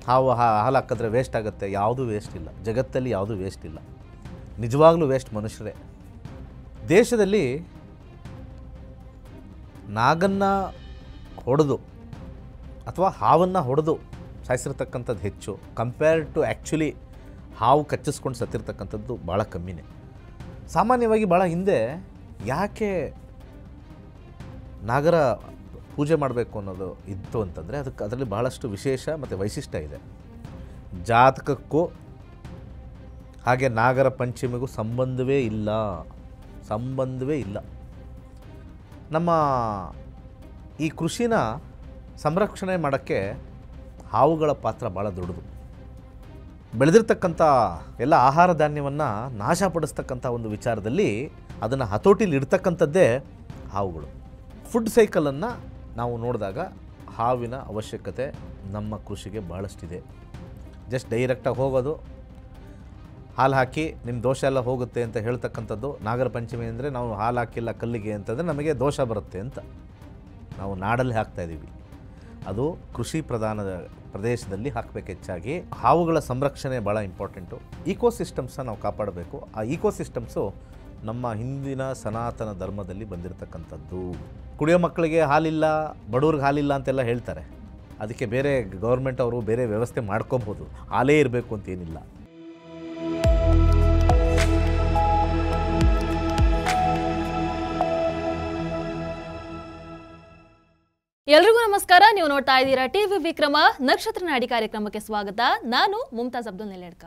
ಹಾಲು ಹಾಕಿದ್ರೆ ವೇಸ್ಟ್ ಆಗುತ್ತೆ. ಯಾವುದೂ ವೇಸ್ಟ್ ಇಲ್ಲ, ಜಗತ್ತಲ್ಲಿ ಯಾವುದೂ ವೇಸ್ಟ್ ಇಲ್ಲ. ನಿಜವಾಗ್ಲೂ ವೇಸ್ಟ್ ಮನುಷ್ಯರೇ. ದೇಶದಲ್ಲಿ ನಾಗನ್ನು ಹೊಡೆದು ಅಥವಾ ಹಾವನ್ನು ಹೊಡೆದು ಸಾಯಿಸಿರ್ತಕ್ಕಂಥದ್ದು ಹೆಚ್ಚು, ಕಂಪೇರ್ ಟು ಆ್ಯಕ್ಚುಲಿ ಹಾವು ಕಚ್ಚಿಸ್ಕೊಂಡು ಸತ್ತಿರ್ತಕ್ಕಂಥದ್ದು ಭಾಳ ಕಮ್ಮಿನೇ. ಸಾಮಾನ್ಯವಾಗಿ ಭಾಳ ಹಿಂದೆ ಯಾಕೆ ನಾಗರ ಪೂಜೆ ಮಾಡಬೇಕು ಅನ್ನೋದು ಇತ್ತು ಅಂತಂದರೆ ಅದರಲ್ಲಿ ಬಹಳಷ್ಟು ವಿಶೇಷ ಮತ್ತು ವೈಶಿಷ್ಟ್ಯ ಇದೆ. ಜಾತಕಕ್ಕೂ ಹಾಗೆ ನಾಗರ ಪಂಚಮಿಗೂ ಸಂಬಂಧವೇ ಇಲ್ಲ. ನಮ್ಮ ಈ ಕೃಷಿನ ಸಂರಕ್ಷಣೆ ಮಾಡೋಕ್ಕೆ ಹಾವುಗಳ ಪಾತ್ರ ಭಾಳ ದೊಡ್ಡದು. ಬೆಳೆದಿರ್ತಕ್ಕಂಥ ಎಲ್ಲ ಆಹಾರ ಧಾನ್ಯವನ್ನು ನಾಶಪಡಿಸ್ತಕ್ಕಂಥ ಒಂದು ವಿಚಾರದಲ್ಲಿ ಅದನ್ನು ಹತೋಟಿಲಿ ಇಡ್ತಕ್ಕಂಥದ್ದೇ ಹಾವುಗಳು. ಫುಡ್ ಸೈಕಲನ್ನು ನಾವು ನೋಡಿದಾಗ ಹಾವಿನ ಅವಶ್ಯಕತೆ ನಮ್ಮ ಕೃಷಿಗೆ ಭಾಳಷ್ಟಿದೆ. ಜಸ್ಟ್ ಡೈರೆಕ್ಟಾಗಿ ಹೋಗೋದು, ಹಾಲು ಹಾಕಿ ನಿಮ್ಮ ದೋಷ ಎಲ್ಲ ಹೋಗುತ್ತೆ ಅಂತ ಹೇಳ್ತಕ್ಕಂಥದ್ದು. ನಾಗರ ಪಂಚಮಿ ಅಂದರೆ ನಾವು ಹಾಲು ಹಾಕಿಲ್ಲ ಕಲ್ಲಿಗೆ ಅಂತಂದರೆ ನಮಗೆ ದೋಷ ಬರುತ್ತೆ ಅಂತ ನಾವು ನಾಡಲ್ಲಿ ಹಾಕ್ತಾಯಿದ್ದೀವಿ. ಅದು ಕೃಷಿ ಪ್ರಧಾನದ ಪ್ರದೇಶದಲ್ಲಿ ಹಾಕಬೇಕು. ಹೆಚ್ಚಾಗಿ ಹಾವುಗಳ ಸಂರಕ್ಷಣೆ ಭಾಳ ಇಂಪಾರ್ಟೆಂಟು. ಈಕೋಸಿಸ್ಟಮ್ಸನ್ನ ನಾವು ಕಾಪಾಡಬೇಕು. ಆ ಈಕೋಸಿಸ್ಟಮ್ಸು ನಮ್ಮ ಹಿಂದಿನ ಸನಾತನ ಧರ್ಮದಲ್ಲಿ ಬಂದಿರತಕ್ಕಂಥದ್ದು. ಕುಡಿಯೋ ಮಕ್ಕಳಿಗೆ ಹಾಲಿಲ್ಲ, ಬಡವ್ರಿಗೆ ಹಾಲಿಲ್ಲ ಅಂತೆಲ್ಲ ಹೇಳ್ತಾರೆ. ಅದಕ್ಕೆ ಬೇರೆ ಗೌರ್ಮೆಂಟ್ ಅವರು ಬೇರೆ ವ್ಯವಸ್ಥೆ ಮಾಡ್ಕೋಬೋದು, ಹಾಲೇ ಇರಬೇಕು ಅಂತೇನಿಲ್ಲ. ಎಲ್ರಿಗೂ ನಮಸ್ಕಾರ. ನೀವು ನೋಡ್ತಾ ಇದ್ದೀರಾ ಟಿವಿ ವಿಕ್ರಮ. ನಕ್ಷತ್ರ ನಾಡಿ ಕಾರ್ಯಕ್ರಮಕ್ಕೆ ಸ್ವಾಗತ. ನಾನು ಮುಮ್ತಾಜ್ ಅಬ್ದುಲ್ ನೆಲೆಡ್ಕ.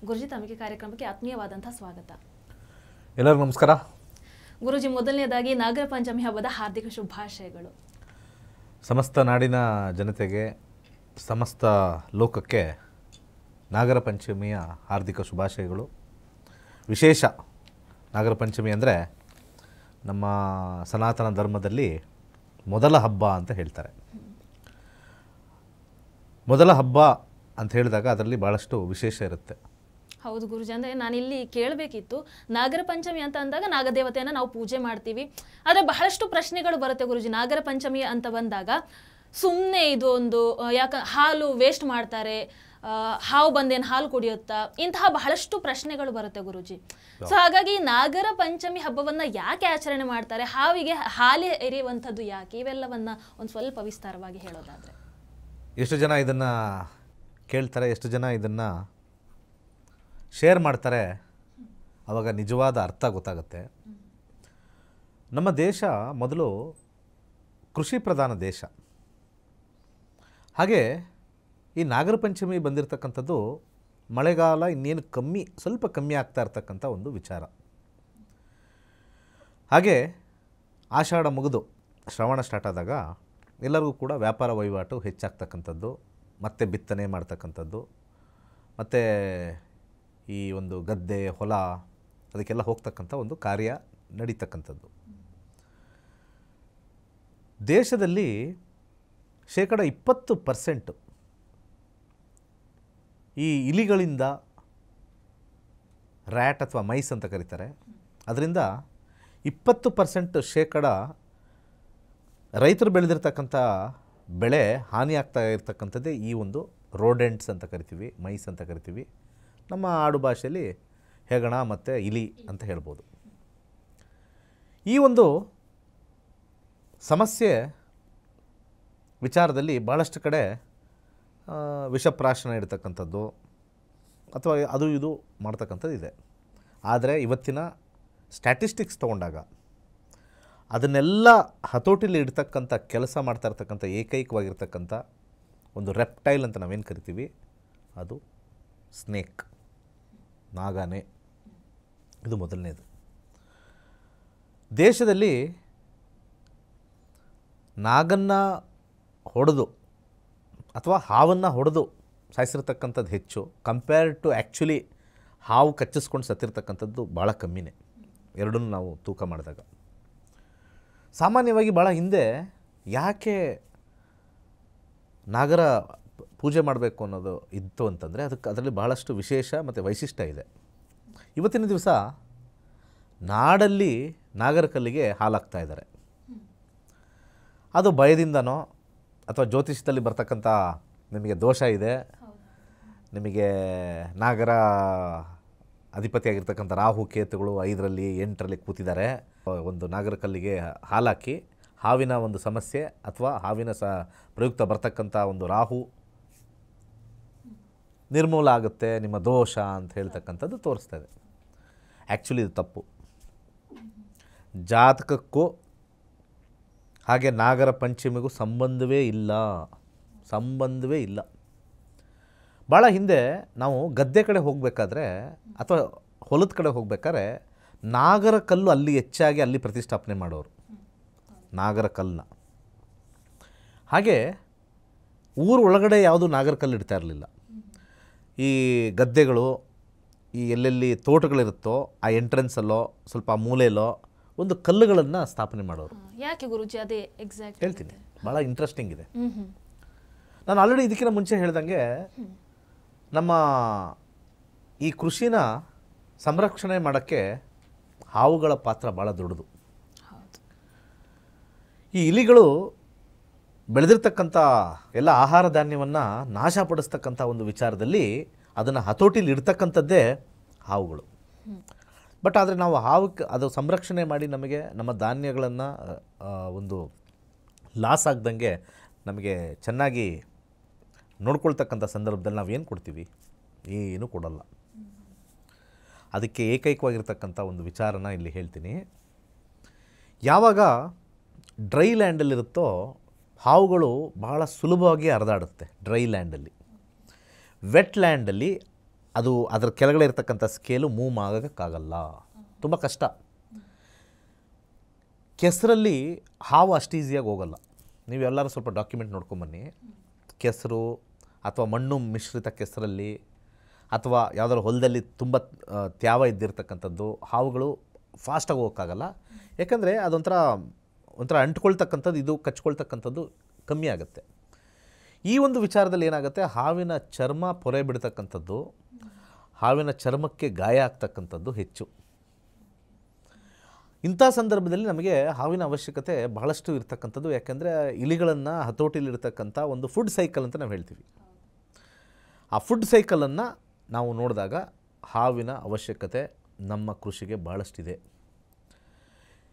ಗುರುಜಿ, ತಮಗೆ ಕಾರ್ಯಕ್ರಮಕ್ಕೆ ಆತ್ಮೀಯವಾದಂತಹ ಸ್ವಾಗತ. ಎಲ್ಲರಿಗೂ ನಮಸ್ಕಾರ. ಗುರುಜಿ, ಮೊದಲನೇದಾಗಿ ನಾಗರ ಪಂಚಮಿ ಹಬ್ಬದ ಹಾರ್ದಿಕ ಶುಭಾಶಯಗಳು. ಸಮಸ್ತ ನಾಡಿನ ಜನತೆಗೆ, ಸಮಸ್ತ ಲೋಕಕ್ಕೆ ನಾಗರ ಪಂಚಮಿಯ ಹಾರ್ದಿಕ ಶುಭಾಶಯಗಳು. ವಿಶೇಷ ನಾಗರ ಪಂಚಮಿ ಅಂದರೆ ನಮ್ಮ ಸನಾತನ ಧರ್ಮದಲ್ಲಿ ಮೊದಲ ಹಬ್ಬ ಅಂತ ಹೇಳ್ತಾರೆ. ಮೊದಲ ಹಬ್ಬ ಅಂತ ಹೇಳಿದಾಗ ಅದರಲ್ಲಿ ಭಾಳಷ್ಟು ವಿಶೇಷ ಇರುತ್ತೆ. ಹೌದು ಗುರುಜಿ, ಅಂದರೆ ನಾನಿಲ್ಲಿ ಕೇಳಬೇಕಿತ್ತು. ನಾಗರ ಪಂಚಮಿ ಅಂತ ಅಂದಾಗ ನಾಗದೇವತೆಯನ್ನು ನಾವು ಪೂಜೆ ಮಾಡ್ತೀವಿ. ಆದರೆ ಬಹಳಷ್ಟು ಪ್ರಶ್ನೆಗಳು ಬರುತ್ತೆ ಗುರುಜಿ. ನಾಗರ ಪಂಚಮಿ ಅಂತ ಬಂದಾಗ ಸುಮ್ಮನೆ ಇದು ಒಂದು ಹಾಲು ವೇಸ್ಟ್ ಮಾಡ್ತಾರೆ, ಹಾವು ಬಂದೇನು ಹಾಲು ಕುಡಿಯುತ್ತಾ, ಇಂತಹ ಬಹಳಷ್ಟು ಪ್ರಶ್ನೆಗಳು ಬರುತ್ತೆ ಗುರುಜಿ. ಸೊ ಹಾಗಾಗಿ ನಾಗರ ಪಂಚಮಿ ಹಬ್ಬವನ್ನ ಯಾಕೆ ಆಚರಣೆ ಮಾಡ್ತಾರೆ, ಹಾವಿಗೆ ಹಾಲೆ ಎರೆಯುವಂಥದ್ದು ಯಾಕೆ, ಇವೆಲ್ಲವನ್ನ ಒಂದು ಸ್ವಲ್ಪ ವಿಸ್ತಾರವಾಗಿ ಹೇಳೋದಾದ್ರೆ. ಎಷ್ಟು ಜನ ಇದನ್ನು ಕೇಳ್ತಾರೆ, ಎಷ್ಟು ಜನ ಇದನ್ನು ಶೇರ್ ಮಾಡ್ತಾರೆ, ಆವಾಗ ನಿಜವಾದ ಅರ್ಥ ಗೊತ್ತಾಗುತ್ತೆ. ನಮ್ಮ ದೇಶ ಮೊದಲು ಕೃಷಿ ಪ್ರಧಾನ ದೇಶ. ಹಾಗೆ ಈ ನಾಗರ ಪಂಚಮಿ ಬಂದಿರತಕ್ಕಂಥದ್ದು ಮಳೆಗಾಲ ಇನ್ನೇನು ಸ್ವಲ್ಪ ಕಮ್ಮಿ ಆಗ್ತಾ ಇರ್ತಕ್ಕಂಥ ಒಂದು ವಿಚಾರ. ಹಾಗೆ ಆಷಾಢ ಮುಗಿದು ಶ್ರವಣ ಸ್ಟಾರ್ಟ್ ಆದಾಗ ಎಲ್ಲರಿಗೂ ಕೂಡ ವ್ಯಾಪಾರ ವಹಿವಾಟು ಹೆಚ್ಚಾಗ್ತಕ್ಕಂಥದ್ದು, ಮತ್ತೆ ಬಿತ್ತನೆ ಮಾಡ್ತಕ್ಕಂಥದ್ದು, ಮತ್ತು ಈ ಒಂದು ಗದ್ದೆ ಹೊಲ ಅದಕ್ಕೆಲ್ಲ ಹೋಗ್ತಕ್ಕಂಥ ಒಂದು ಕಾರ್ಯ ನಡೀತಕ್ಕಂಥದ್ದು. ದೇಶದಲ್ಲಿ 20% ಈ ಇಲಿಗಳಿಂದ, ರ್ಯಾಟ್ ಅಥವಾ ಮೈಸ್ ಅಂತ ಕರೀತಾರೆ, ಅದರಿಂದ 20% ರೈತರು ಬೆಳೆದಿರ್ತಕ್ಕಂಥ ಬೆಳೆ ಹಾನಿ ಆಗ್ತಾ ಇರ್ತಕ್ಕಂಥದ್ದೇ ಈ ಒಂದು ರೋಡೆಂಟ್ಸ್ ಅಂತ ಕರಿತೀವಿ, ಮೈಸ್ ಅಂತ ಕರಿತೀವಿ. ನಮ್ಮ ಆಡು ಭಾಷೆಯಲ್ಲಿ ಹೆಗಣ ಮತ್ತು ಇಲಿ ಅಂತ ಹೇಳ್ಬೋದು. ಈ ಒಂದು ಸಮಸ್ಯೆ ವಿಚಾರದಲ್ಲಿ ಭಾಳಷ್ಟು ಕಡೆ ವಿಷಪ್ರಾಶನ ಇಡ್ತಕ್ಕಂಥದ್ದು ಅಥವಾ ಅದು ಇದು ಮಾಡ್ತಕ್ಕಂಥದ್ದು ಇದೆ. ಆದರೆ ಇವತ್ತಿನ ಸ್ಟ್ಯಾಟಿಸ್ಟಿಕ್ಸ್ ತೊಗೊಂಡಾಗ ಅದನ್ನೆಲ್ಲ ಹತೋಟಿಲಿ ಇಡ್ತಕ್ಕಂಥ ಕೆಲಸ ಮಾಡ್ತಾ ಇರ್ತಕ್ಕಂಥ ಏಕೈಕವಾಗಿರ್ತಕ್ಕಂಥ ಒಂದು ರೆಪ್ಟೈಲ್ ಅಂತ ನಾವೇನು ಕರಿತೀವಿ, ಅದು ಸ್ನೇಕ್, ನಾಗಾನೆ. ಇದು ಮೊದಲನೇದು. ದೇಶದಲ್ಲಿ ನಾಗನ್ನು ಹೊಡೆದು ಅಥವಾ ಹಾವನ್ನು ಹೊಡೆದು ಸಾಯಿಸಿರ್ತಕ್ಕಂಥದ್ದು ಹೆಚ್ಚು, ಕಂಪೇರ್ ಟು ಆ್ಯಕ್ಚುಲಿ ಹಾವು ಕಚ್ಚಿಸ್ಕೊಂಡು ಸತ್ತಿರ್ತಕ್ಕಂಥದ್ದು ಭಾಳ ಕಮ್ಮಿನೇ, ಎರಡನ್ನೂ ನಾವು ತೂಕ ಮಾಡಿದಾಗ. ಸಾಮಾನ್ಯವಾಗಿ ಭಾಳ ಹಿಂದೆ ಯಾಕೆ ನಾಗರ ಪೂಜೆ ಮಾಡಬೇಕು ಅನ್ನೋದು ಇತ್ತು ಅಂತಂದರೆ ಅದರಲ್ಲಿ ಬಹಳಷ್ಟು ವಿಶೇಷ ಮತ್ತು ವೈಶಿಷ್ಟ್ಯ ಇದೆ. ಇವತ್ತಿನ ದಿವಸ ನಾಡಲ್ಲಿ ನಾಗರ ಕಲ್ಲಿಗೆ ಹಾಲಾಗ್ತಾ ಇದ್ದಾರೆ. ಅದು ಭಯದಿಂದನೋ ಅಥವಾ ಜ್ಯೋತಿಷ್ಯದಲ್ಲಿ ಬರ್ತಕ್ಕಂಥ ನಿಮಗೆ ದೋಷ ಇದೆ, ನಿಮಗೆ ನಾಗರ ಅಧಿಪತಿಯಾಗಿರ್ತಕ್ಕಂಥ ರಾಹು ಕೇತುಗಳು 5ರಲ್ಲಿ 8ರಲ್ಲಿ ಕೂತಿದ್ದಾರೆ. ಒಂದು ನಾಗರ ಕಲ್ಲಿಗೆ ಹಾಲಾಕಿ ಹಾವಿನ ಒಂದು ಸಮಸ್ಯೆ ಅಥವಾ ಹಾವಿನ ಪ್ರಯುಕ್ತ ಬರ್ತಕ್ಕಂಥ ಒಂದು ರಾಹು ನಿರ್ಮೂಲ ಆಗುತ್ತೆ, ನಿಮ್ಮ ದೋಷ ಅಂತ ಹೇಳ್ತಕ್ಕಂಥದ್ದು ತೋರಿಸ್ತಾ ಇದೆ. ಆ್ಯಕ್ಚುಲಿ ಇದು ತಪ್ಪು. ಜಾತಕಕ್ಕೂ ಹಾಗೆ ನಾಗರ ಪಂಚಮಿಗೂ ಸಂಬಂಧವೇ ಇಲ್ಲ. ಭಾಳ ಹಿಂದೆ ನಾವು ಗದ್ದೆ ಕಡೆ ಹೋಗಬೇಕಾದ್ರೆ ಅಥವಾ ಹೊಲದ ಕಡೆ ಹೋಗ್ಬೇಕಾದ್ರೆ ನಾಗರ ಕಲ್ಲು ಅಲ್ಲಿ ಹೆಚ್ಚಾಗಿ ಅಲ್ಲಿ ಪ್ರತಿಷ್ಠಾಪನೆ ಮಾಡೋರು, ನಾಗರ ಕಲ್ಲನ್ನ. ಹಾಗೆ ಊರು ಒಳಗಡೆ ಯಾವುದು ನಾಗರ ಕಲ್ಲು ಇಡ್ತಾ ಇರಲಿಲ್ಲ. ಈ ಗದ್ದೆಗಳು, ಈ ಎಲ್ಲೆಲ್ಲಿ ತೋಟಗಳಿರುತ್ತೋ ಆ ಎಂಟ್ರೆನ್ಸಲ್ಲೋ ಸ್ವಲ್ಪ ಮೂಲೆಯಲ್ಲೋ ಒಂದು ಕಲ್ಲುಗಳನ್ನು ಸ್ಥಾಪನೆ ಮಾಡೋರು. ಯಾಕೆ ಗುರುಜಿ ಅದೇ ಎಕ್ಸಾಕ್ಟ್ ಹೇಳ್ತೀನಿ, ಭಾಳ ಇಂಟ್ರೆಸ್ಟಿಂಗ್ ಇದೆ. ನಾನು ಆಲ್ರೆಡಿ ಇದಕ್ಕಿಂತ ಮುಂಚೆ ಹೇಳ್ದಂಗೆ ನಮ್ಮ ಈ ಕೃಷಿನ ಸಂರಕ್ಷಣೆ ಮಾಡೋಕ್ಕೆ ಹಾವುಗಳ ಪಾತ್ರ ಭಾಳ ದೊಡ್ಡದು. ಈ ಇಲಿಗಳು ಬೆಳೆದಿರ್ತಕ್ಕಂಥ ಎಲ್ಲ ಆಹಾರ ಧಾನ್ಯವನ್ನು ನಾಶಪಡಿಸ್ತಕ್ಕಂಥ ಒಂದು ವಿಚಾರದಲ್ಲಿ ಅದನ್ನು ಹತೋಟಿಲಿ ಇಡ್ತಕ್ಕಂಥದ್ದೇ ಹಾವುಗಳು. ಬಟ್ ಆದರೆ ನಾವು ಹಾವಕ್ಕೆ ಅದು ಸಂರಕ್ಷಣೆ ಮಾಡಿ ನಮಗೆ ನಮ್ಮ ಧಾನ್ಯಗಳನ್ನು ಒಂದು ಲಾಸ್ ಆಗ್ದಂಗೆ ನಮಗೆ ಚೆನ್ನಾಗಿ ನೋಡ್ಕೊಳ್ತಕ್ಕಂಥ ಸಂದರ್ಭದಲ್ಲಿ ನಾವೇನು ಕೊಡ್ತೀವಿ? ಏನೂ ಕೊಡಲ್ಲ. ಅದಕ್ಕೆ ಏಕೈಕವಾಗಿರ್ತಕ್ಕಂಥ ಒಂದು ವಿಚಾರನ ಇಲ್ಲಿ ಹೇಳ್ತೀನಿ. ಯಾವಾಗ ಡ್ರೈ ಲ್ಯಾಂಡಲ್ಲಿರುತ್ತೋ ಹಾವುಗಳು ಬಹಳ ಸುಲಭವಾಗಿ ಹರಿದಾಡುತ್ತೆ ಡ್ರೈ ಲ್ಯಾಂಡಲ್ಲಿ. ವೆಟ್ ಲ್ಯಾಂಡಲ್ಲಿ ಅದು ಅದರ ಕೆಳಗಡೆ ಇರತಕ್ಕಂಥ ಸ್ಕೇಲು ಮೂವ್ ಆಗೋಕ್ಕಾಗಲ್ಲ, ತುಂಬ ಕಷ್ಟ. ಕೆಸರಲ್ಲಿ ಹಾವು ಅಷ್ಟು ಈಸಿಯಾಗಿ ಹೋಗಲ್ಲ. ನೀವು ಎಲ್ಲರೂ ಸ್ವಲ್ಪ ಡಾಕ್ಯುಮೆಂಟ್ ನೋಡ್ಕೊಂಬನ್ನಿ. ಕೆಸರು ಅಥವಾ ಮಣ್ಣು ಮಿಶ್ರಿತ ಕೆಸರಲ್ಲಿ ಅಥವಾ ಯಾವುದಾದ್ರು ಹೊಲದಲ್ಲಿ ತುಂಬ ತ್ಯಾವ ಇದ್ದಿರ್ತಕ್ಕಂಥದ್ದು ಹಾವುಗಳು ಫಾಸ್ಟಾಗಿ ಹೋಗೋಕ್ಕಾಗಲ್ಲ. ಯಾಕಂದರೆ ಒಂಥರ ಅಂಟ್ಕೊಳ್ತಕ್ಕಂಥದ್ದು, ಇದು ಕಚ್ಕೊಳ್ತಕ್ಕಂಥದ್ದು ಕಮ್ಮಿ ಆಗುತ್ತೆ. ಈ ಒಂದು ವಿಚಾರದಲ್ಲಿ ಏನಾಗುತ್ತೆ, ಹಾವಿನ ಚರ್ಮ ಪೊರೆ ಬಿಡ್ತಕ್ಕಂಥದ್ದು, ಹಾವಿನ ಚರ್ಮಕ್ಕೆ ಗಾಯ ಆಗ್ತಕ್ಕಂಥದ್ದು ಹೆಚ್ಚು. ಇಂಥ ಸಂದರ್ಭದಲ್ಲಿ ನಮಗೆ ಹಾವಿನ ಅವಶ್ಯಕತೆ ಬಹಳಷ್ಟು ಇರ್ತಕ್ಕಂಥದ್ದು. ಯಾಕೆಂದರೆ ಇಲಿಗಳನ್ನು ಹತೋಟಿಲಿರ್ತಕ್ಕಂಥ ಒಂದು ಫುಡ್ ಸೈಕಲ್ ಅಂತ ನಾವು ಹೇಳ್ತೀವಿ. ಆ ಫುಡ್ ಸೈಕಲನ್ನು ನಾವು ನೋಡಿದಾಗ ಹಾವಿನ ಅವಶ್ಯಕತೆ ನಮ್ಮ ಕೃಷಿಗೆ ಭಾಳಷ್ಟಿದೆ.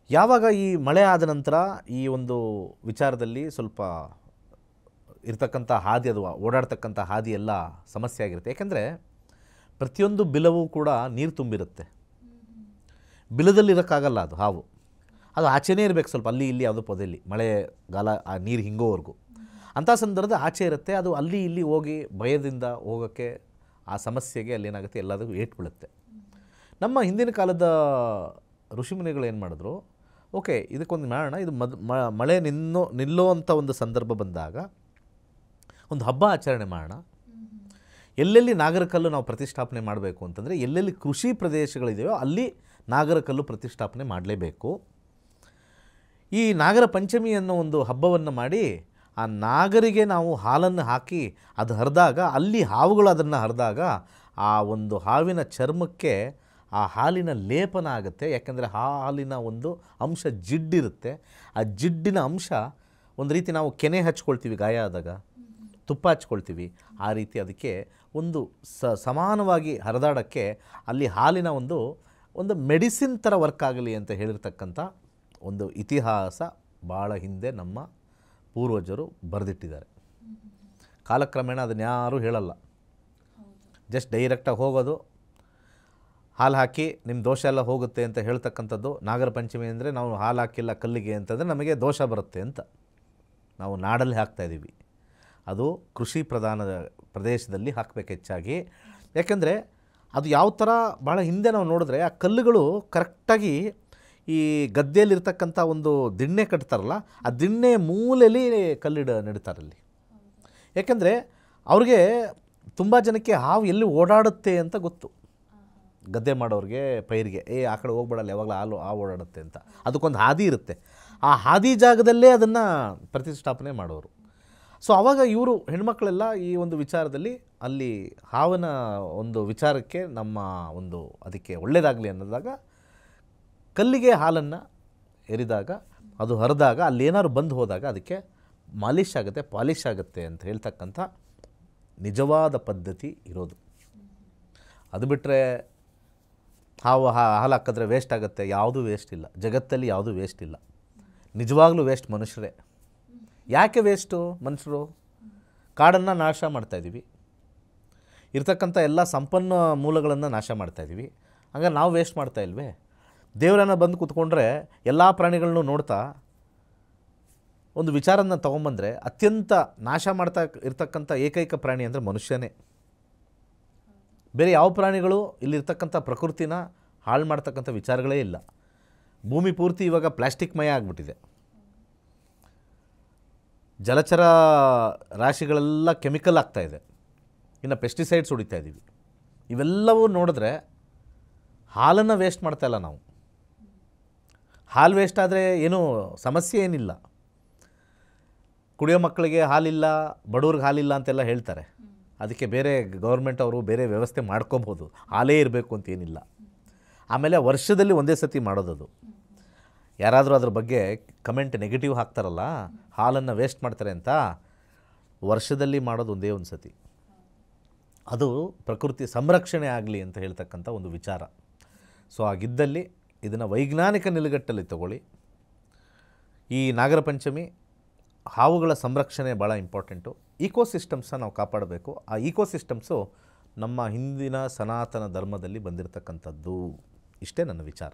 ಯಾವಾಗ ಈ ಮಳೆ ಆದ ನಂತರ ಈ ಒಂದು ವಿಚಾರದಲ್ಲಿ ಸ್ವಲ್ಪ ಇರ್ತಕ್ಕಂಥ ಹಾದಿ, ಅದು ಓಡಾಡ್ತಕ್ಕಂಥ ಹಾದಿ ಎಲ್ಲ ಸಮಸ್ಯೆ ಆಗಿರುತ್ತೆ. ಯಾಕೆಂದರೆ ಪ್ರತಿಯೊಂದು ಬಿಲವೂ ಕೂಡ ನೀರು ತುಂಬಿರುತ್ತೆ. ಬಿಲದಲ್ಲಿರೋಕ್ಕಾಗಲ್ಲ ಅದು ಹಾವು, ಅದು ಆಚೆನೇ ಇರಬೇಕು, ಸ್ವಲ್ಪ ಅಲ್ಲಿ ಇಲ್ಲಿ ಯಾವುದೋ ಪೊದೆಯಲ್ಲಿ ಮಳೆಗಾಲ ಆ ನೀರು ಹಿಂಗೋವರೆಗೂ. ಅಂಥ ಸಂದರ್ಭದ ಆಚೆ ಇರುತ್ತೆ, ಅದು ಅಲ್ಲಿ ಇಲ್ಲಿ ಹೋಗಿ ಭಯದಿಂದ ಹೋಗೋಕ್ಕೆ ಆ ಸಮಸ್ಯೆಗೆ ಅಲ್ಲೇನಾಗುತ್ತೆ, ಎಲ್ಲದಕ್ಕೂ ಏಟು ಬೀಳುತ್ತೆ. ನಮ್ಮ ಹಿಂದಿನ ಕಾಲದ ಋಷಿಮುನಿಗಳು ಏನು ಮಾಡಿದ್ರು, ಓಕೆ ಇದಕ್ಕೊಂದು ಮಾಡೋಣ, ಇದು ಮಳೆ ನಿಲ್ಲೋ ಅಂಥ ಒಂದು ಸಂದರ್ಭ ಬಂದಾಗ ಒಂದು ಹಬ್ಬ ಆಚರಣೆ ಮಾಡೋಣ. ಎಲ್ಲೆಲ್ಲಿ ನಾಗರಕಲ್ಲು ನಾವು ಪ್ರತಿಷ್ಠಾಪನೆ ಮಾಡಬೇಕು ಅಂತಂದರೆ ಎಲ್ಲೆಲ್ಲಿ ಕೃಷಿ ಪ್ರದೇಶಗಳಿದೆಯೋ ಅಲ್ಲಿ ನಾಗರಕಲ್ಲು ಪ್ರತಿಷ್ಠಾಪನೆ ಮಾಡಲೇಬೇಕು. ಈ ನಾಗರ ಪಂಚಮಿ ಅನ್ನೋ ಒಂದು ಹಬ್ಬವನ್ನು ಮಾಡಿ ಆ ನಾಗರಿಗೆ ನಾವು ಹಾಲನ್ನು ಹಾಕಿ ಅದು ಹರಿದಾಗ, ಅಲ್ಲಿ ಹಾವುಗಳು ಅದನ್ನು ಹರಿದಾಗ ಆ ಒಂದು ಹಾವಿನ ಚರ್ಮಕ್ಕೆ ಆ ಹಾಲಿನ ಲೇಪನ ಆಗುತ್ತೆ. ಯಾಕೆಂದರೆ ಹಾಲಿನ ಒಂದು ಅಂಶ ಜಿಡ್ಡಿರುತ್ತೆ. ಆ ಜಿಡ್ಡಿನ ಅಂಶ ಒಂದು ರೀತಿ ನಾವು ಕೆನೆ ಹಚ್ಕೊಳ್ತೀವಿ, ಗಾಯ ಆದಾಗ ತುಪ್ಪ ಹಚ್ಕೊಳ್ತೀವಿ, ಆ ರೀತಿ ಅದಕ್ಕೆ ಒಂದು ಸಮಾನವಾಗಿ ಹರಿದಾಡೋಕ್ಕೆ ಅಲ್ಲಿ ಹಾಲಿನ ಒಂದು ಮೆಡಿಸಿನ್ ಥರ ವರ್ಕ್ ಆಗಲಿ ಅಂತ ಹೇಳಿರ್ತಕ್ಕಂಥ ಒಂದು ಇತಿಹಾಸ ಭಾಳ ಹಿಂದೆ ನಮ್ಮ ಪೂರ್ವಜರು ಬರೆದಿಟ್ಟಿದ್ದಾರೆ. ಕಾಲಕ್ರಮೇಣ ಅದನ್ನು ಯಾರೂ ಹೇಳಲ್ಲ, ಜಸ್ಟ್ ಡೈರೆಕ್ಟಾಗಿ ಹೋಗೋದು, ಹಾಲು ಹಾಕಿ ನಿಮ್ಮ ದೋಷ ಎಲ್ಲ ಹೋಗುತ್ತೆ ಅಂತ ಹೇಳ್ತಕ್ಕಂಥದ್ದು. ನಾಗರ ಪಂಚಮಿ ಅಂದರೆ ನಾವು ಹಾಲು ಹಾಕಿಲ್ಲ ಕಲ್ಲಿಗೆ ಅಂತಂದರೆ ನಮಗೆ ದೋಷ ಬರುತ್ತೆ ಅಂತ ನಾವು ನಾಡಲ್ಲಿ ಹಾಕ್ತಾಯಿದ್ದೀವಿ. ಅದು ಕೃಷಿ ಪ್ರಧಾನದ ಪ್ರದೇಶದಲ್ಲಿ ಹಾಕಬೇಕು ಹೆಚ್ಚಾಗಿ. ಯಾಕೆಂದರೆ ಅದು ಯಾವ ಥರ ಭಾಳ ಹಿಂದೆ ನಾವು ನೋಡಿದ್ರೆ ಆ ಕಲ್ಲುಗಳು ಕರೆಕ್ಟಾಗಿ ಈ ಗದ್ದೆಯಲ್ಲಿರ್ತಕ್ಕಂಥ ಒಂದು ದಿಣ್ಣೆ ಕಟ್ತಾರಲ್ಲ, ಆ ದಿಣ್ಣೆ ಮೂಲೆಯಲ್ಲಿ ನೆಡ್ತಾರಲ್ಲಿ. ಯಾಕೆಂದರೆ ಅವ್ರಿಗೆ ತುಂಬ ಜನಕ್ಕೆ ಹಾವು ಎಲ್ಲಿ ಓಡಾಡುತ್ತೆ ಅಂತ ಗೊತ್ತು. ಗದ್ದೆ ಮಾಡೋರಿಗೆ, ಪೈರಿಗೆ, ಆ ಕಡೆ ಹೋಗ್ಬೇಡಲ್ಲ, ಯಾವಾಗಲೂ ಹಾವು ಓಡಾಡುತ್ತೆ ಅಂತ ಅದಕ್ಕೊಂದು ಹಾದಿ ಇರುತ್ತೆ. ಆ ಹಾದಿ ಜಾಗದಲ್ಲೇ ಅದನ್ನು ಪ್ರತಿಷ್ಠಾಪನೆ ಮಾಡೋರು. ಸೊ ಆವಾಗ ಇವರು ಹೆಣ್ಮಕ್ಳೆಲ್ಲ ಈ ಒಂದು ವಿಚಾರದಲ್ಲಿ ಅಲ್ಲಿ ಹಾವಿನ ಒಂದು ವಿಚಾರಕ್ಕೆ ನಮ್ಮ ಒಂದು ಅದಕ್ಕೆ ಒಳ್ಳೆಯದಾಗಲಿ ಅನ್ನೋದಾಗ ಕಲ್ಲಿಗೆ ಹಾಲನ್ನು ಎರಿದಾಗ ಅದು ಹರಿದಾಗ ಅಲ್ಲೇನಾದ್ರು ಬಂದು ಹೋದಾಗ ಅದಕ್ಕೆ ಮಾಲಿಷ್ ಆಗುತ್ತೆ, ಪಾಲಿಷ್ ಆಗುತ್ತೆ ಅಂತ ಹೇಳ್ತಕ್ಕಂಥ ನಿಜವಾದ ಪದ್ಧತಿ ಇರೋದು. ಅದು ಬಿಟ್ಟರೆ ಹಾಲು ಹಾಕಿದ್ರೆ ವೇಸ್ಟ್ ಆಗುತ್ತೆ, ಯಾವುದೂ ವೇಸ್ಟ್ ಇಲ್ಲ. ಜಗತ್ತಲ್ಲಿ ಯಾವುದೂ ವೇಸ್ಟ್ ಇಲ್ಲ. ನಿಜವಾಗ್ಲೂ ವೇಸ್ಟ್ ಮನುಷ್ಯರೇ. ಯಾಕೆ ವೇಸ್ಟು ಮನುಷ್ಯರು? ಕಾಡನ್ನು ನಾಶ ಮಾಡ್ತಾಯಿದ್ದೀವಿ, ಇರ್ತಕ್ಕಂಥ ಎಲ್ಲ ಸಂಪನ್ನ ಮೂಲಗಳನ್ನು ನಾಶ ಮಾಡ್ತಾಯಿದ್ದೀವಿ. ಹಂಗಾರೆ ನಾವು ವೇಸ್ಟ್ ಮಾಡ್ತಾ ಇಲ್ವೇ? ದೇವರನ್ನು ಬಂದು ಕೂತ್ಕೊಂಡ್ರೆ ಎಲ್ಲ ಪ್ರಾಣಿಗಳನ್ನೂ ನೋಡ್ತಾ ಒಂದು ವಿಚಾರನ ತೊಗೊಂಬಂದರೆ ಅತ್ಯಂತ ನಾಶ ಮಾಡ್ತಾ ಇರ್ತಕ್ಕಂಥ ಏಕೈಕ ಪ್ರಾಣಿ ಅಂದರೆ ಮನುಷ್ಯನೇ. ಬೇರೆ ಯಾವ ಪ್ರಾಣಿಗಳು ಇಲ್ಲಿರ್ತಕ್ಕಂಥ ಪ್ರಕೃತಿನ ಹಾಳು ಮಾಡ್ತಕ್ಕಂಥ ವಿಚಾರಗಳೇ ಇಲ್ಲ. ಭೂಮಿ ಪೂರ್ತಿ ಇವಾಗ ಪ್ಲಾಸ್ಟಿಕ್ಮಯ ಆಗಿಬಿಟ್ಟಿದೆ. ಜಲಚರ ರಾಶಿಗಳೆಲ್ಲ ಕೆಮಿಕಲ್ ಆಗ್ತಾಯಿದೆ. ಇನ್ನು ಪೆಸ್ಟಿಸೈಡ್ಸ್ ಹೊಡಿತಾ ಇದ್ದೀವಿ. ಇವೆಲ್ಲವೂ ನೋಡಿದ್ರೆ ಹಾಲನ್ನು ವೇಸ್ಟ್ ಮಾಡ್ತಾಯಿಲ್ಲ ನಾವು. ಹಾಲು ವೇಸ್ಟ್ ಆದರೆ ಏನೂ ಸಮಸ್ಯೆ ಏನಿಲ್ಲ. ಕುಡಿಯೋ ಮಕ್ಕಳಿಗೆ ಹಾಲಿಲ್ಲ, ಬಡವ್ರಿಗೆ ಹಾಲಿಲ್ಲ ಅಂತೆಲ್ಲ ಹೇಳ್ತಾರೆ. ಅದಕ್ಕೆ ಬೇರೆ ಗೌರ್ಮೆಂಟ್ ಅವರು ಬೇರೆ ವ್ಯವಸ್ಥೆ ಮಾಡ್ಕೊಬೋದು, ಹಾಲೇ ಇರಬೇಕು ಅಂತೇನಿಲ್ಲ. ಆಮೇಲೆ ವರ್ಷದಲ್ಲಿ ಒಂದೇ ಸತಿ ಮಾಡೋದದು. ಯಾರಾದರೂ ಅದ್ರ ಬಗ್ಗೆ ಕಮೆಂಟ್ ನೆಗೆಟಿವ್ ಹಾಕ್ತಾರಲ್ಲ, ಹಾಲನ್ನು ವೇಸ್ಟ್ ಮಾಡ್ತಾರೆ ಅಂತ, ವರ್ಷದಲ್ಲಿ ಮಾಡೋದು ಒಂದೇ ಒಂದು ಸತಿ. ಅದು ಪ್ರಕೃತಿ ಸಂರಕ್ಷಣೆ ಆಗಲಿ ಅಂತ ಹೇಳ್ತಕ್ಕಂಥ ಒಂದು ವಿಚಾರ. ಸೊ ಆಗಿದ್ದಲ್ಲಿ ಇದನ್ನು ವೈಜ್ಞಾನಿಕ ನಿಲುಗಟ್ಟಲ್ಲಿ ತಗೊಳ್ಳಿ. ಈ ನಾಗರ ಪಂಚಮಿ ಹಾವುಗಳ ಸಂರಕ್ಷಣೆ ಭಾಳ ಇಂಪಾರ್ಟೆಂಟು. ಈಕೋಸಿಸ್ಟಮ್ಸನ್ನ ನಾವು ಕಾಪಾಡಬೇಕು. ಆ ಈಕೋಸಿಸ್ಟಮ್ಸು ನಮ್ಮ ಹಿಂದಿನ ಸನಾತನ ಧರ್ಮದಲ್ಲಿ ಬಂದಿರತಕ್ಕಂಥದ್ದು. ಇಷ್ಟೇ ನನ್ನ ವಿಚಾರ.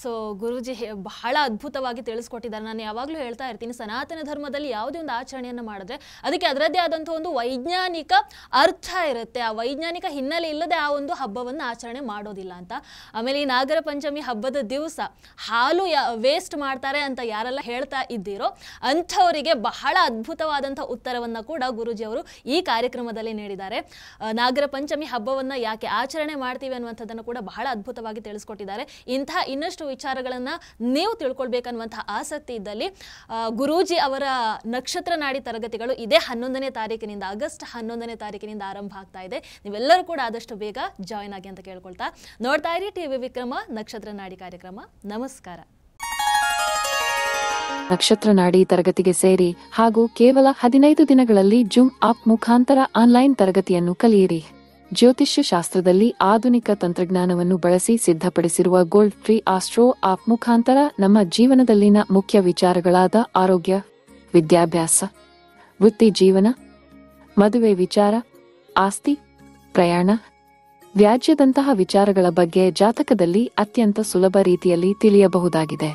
ಸೊ ಗುರೂಜಿ ಬಹಳ ಅದ್ಭುತವಾಗಿ ತಿಳಿಸ್ಕೊಟ್ಟಿದ್ದಾರೆ. ನಾನು ಯಾವಾಗಲೂ ಹೇಳ್ತಾ ಇರ್ತೀನಿ, ಸನಾತನ ಧರ್ಮದಲ್ಲಿ ಯಾವುದೇ ಒಂದು ಆಚರಣೆಯನ್ನು ಮಾಡಿದ್ರೆ ಅದಕ್ಕೆ ಅದರದ್ದೇ ಆದಂಥ ಒಂದು ವೈಜ್ಞಾನಿಕ ಅರ್ಥ ಇರುತ್ತೆ. ಆ ವೈಜ್ಞಾನಿಕ ಹಿನ್ನೆಲೆ ಇಲ್ಲದೆ ಆ ಒಂದು ಹಬ್ಬವನ್ನು ಆಚರಣೆ ಮಾಡೋದಿಲ್ಲ ಅಂತ. ಆಮೇಲೆ ಈ ನಾಗರ ಪಂಚಮಿ ಹಬ್ಬದ ದಿವಸ ಹಾಲು ವೇಸ್ಟ್ ಮಾಡ್ತಾರೆ ಅಂತ ಯಾರೆಲ್ಲ ಹೇಳ್ತಾ ಇದ್ದೀರೋ ಅಂಥವರಿಗೆ ಬಹಳ ಅದ್ಭುತವಾದಂಥ ಉತ್ತರವನ್ನು ಕೂಡ ಗುರೂಜಿ ಅವರು ಈ ಕಾರ್ಯಕ್ರಮದಲ್ಲಿ ನೀಡಿದ್ದಾರೆ. ನಾಗರ ಪಂಚಮಿ ಹಬ್ಬವನ್ನು ಯಾಕೆ ಆಚರಣೆ ಮಾಡ್ತೀವಿ ಅನ್ನುವಂಥದ್ದನ್ನು ಕೂಡ ಬಹಳ ಅದ್ಭುತವಾಗಿ ತಿಳಿಸ್ಕೊಟ್ಟಿದ್ದಾರೆ. ಇಂತಹ ಇನ್ನಷ್ಟು ವಿಚಾರಗಳನ್ನು ನೀವು ತಿಳ್ಕೊಳ್ಬೇಕನ್ನುವಂತಹ ಆಸಕ್ತಿ ಇದ್ದಲ್ಲಿ ಗುರೂಜಿ ಅವರ ನಕ್ಷತ್ರ ನಾಡಿ ತರಗತಿಗಳು ಇದೇ 11ನೇ ತಾರೀಕಿನಿಂದ, ಆಗಸ್ಟ್ 11ನೇ ತಾರೀಕಿನಿಂದ ಆರಂಭ ಆಗ್ತಾ ಇದೆ. ನೀವೆಲ್ಲರೂ ಕೂಡ ಆದಷ್ಟು ಬೇಗ ಜಾಯಿನ್ ಆಗಿ ಅಂತ ಕೇಳ್ಕೊಳ್ತಾ ನೋಡ್ತಾ ಇರಿ ಟಿವಿ ವಿಕ್ರಮ ನಕ್ಷತ್ರ ನಾಡಿ ಕಾರ್ಯಕ್ರಮ. ನಮಸ್ಕಾರ. ನಕ್ಷತ್ರ ನಾಡಿ ತರಗತಿಗೆ ಸೇರಿ ಹಾಗೂ ಕೇವಲ 15 ದಿನಗಳಲ್ಲಿ ಜೂಮ್ ಆಪ್ ಮುಖಾಂತರ ಆನ್ಲೈನ್ ತರಗತಿಯನ್ನು ಕಲಿಯಿರಿ. ಜ್ಯೋತಿಷ್ಯ ಶಾಸ್ತ್ರದಲ್ಲಿ ಆಧುನಿಕ ತಂತ್ರಜ್ಞಾನವನ್ನು ಬಳಸಿ ಸಿದ್ಧಪಡಿಸಿರುವ ಗೋಲ್ಡ್ ಫ್ರೀ ಆಸ್ಟ್ರೋ ಆಪ್ ಮುಖಾಂತರ ನಮ್ಮ ಜೀವನದಲ್ಲಿನ ಮುಖ್ಯ ವಿಚಾರಗಳಾದ ಆರೋಗ್ಯ, ವಿದ್ಯಾಭ್ಯಾಸ, ವೃತ್ತಿ ಜೀವನ, ಮದುವೆ ವಿಚಾರ, ಆಸ್ತಿ, ಪ್ರಯಾಣ, ವ್ಯಾಜ್ಯದಂತಹ ವಿಚಾರಗಳ ಬಗ್ಗೆ ಜಾತಕದಲ್ಲಿ ಅತ್ಯಂತ ಸುಲಭ ರೀತಿಯಲ್ಲಿ ತಿಳಿಯಬಹುದಾಗಿದೆ.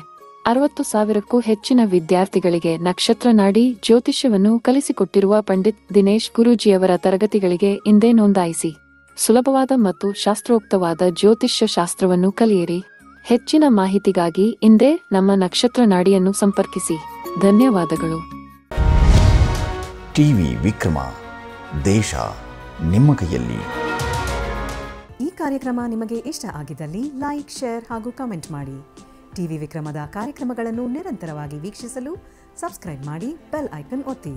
60,000ಕ್ಕೂ ಹೆಚ್ಚಿನ ವಿದ್ಯಾರ್ಥಿಗಳಿಗೆ ನಕ್ಷತ್ರ ನಾಡಿ ಜ್ಯೋತಿಷ್ಯವನ್ನು ಕಲಿಸಿಕೊಟ್ಟಿರುವ ಪಂಡಿತ್ ದಿನೇಶ್ ಗುರೂಜಿಯವರ ತರಗತಿಗಳಿಗೆ ಇಂದೇ ನೋಂದಾಯಿಸಿ. ಸುಲಭವಾದ ಮತ್ತು ಶಾಸ್ತ್ರೋಕ್ತವಾದ ಜ್ಯೋತಿಷ್ಯ ಶಾಸ್ತ್ರವನ್ನು ಕಲಿಯಿರಿ. ಹೆಚ್ಚಿನ ಮಾಹಿತಿಗಾಗಿ ಇಂದೇ ನಮ್ಮ ನಕ್ಷತ್ರ ನಾಡಿಯನ್ನು ಸಂಪರ್ಕಿಸಿ. ಧನ್ಯವಾದಗಳು. ಟಿವಿ ವಿಕ್ರಮ, ದೇಶ ನಿಮ್ಮ ಕೈಯಲ್ಲಿ. ಈ ಕಾರ್ಯಕ್ರಮ ನಿಮಗೆ ಇಷ್ಟ ಆಗಿದ್ದಲ್ಲಿ ಲೈಕ್, ಶೇರ್ ಹಾಗೂ ಕಮೆಂಟ್ ಮಾಡಿ. ಟಿವಿ ವಿಕ್ರಮದ ಕಾರ್ಯಕ್ರಮಗಳನ್ನು ನಿರಂತರವಾಗಿ ವೀಕ್ಷಿಸಲು ಸಬ್ಸ್ಕ್ರೈಬ್ ಮಾಡಿ, ಬೆಲ್ ಐಕನ್ ಒತ್ತಿ.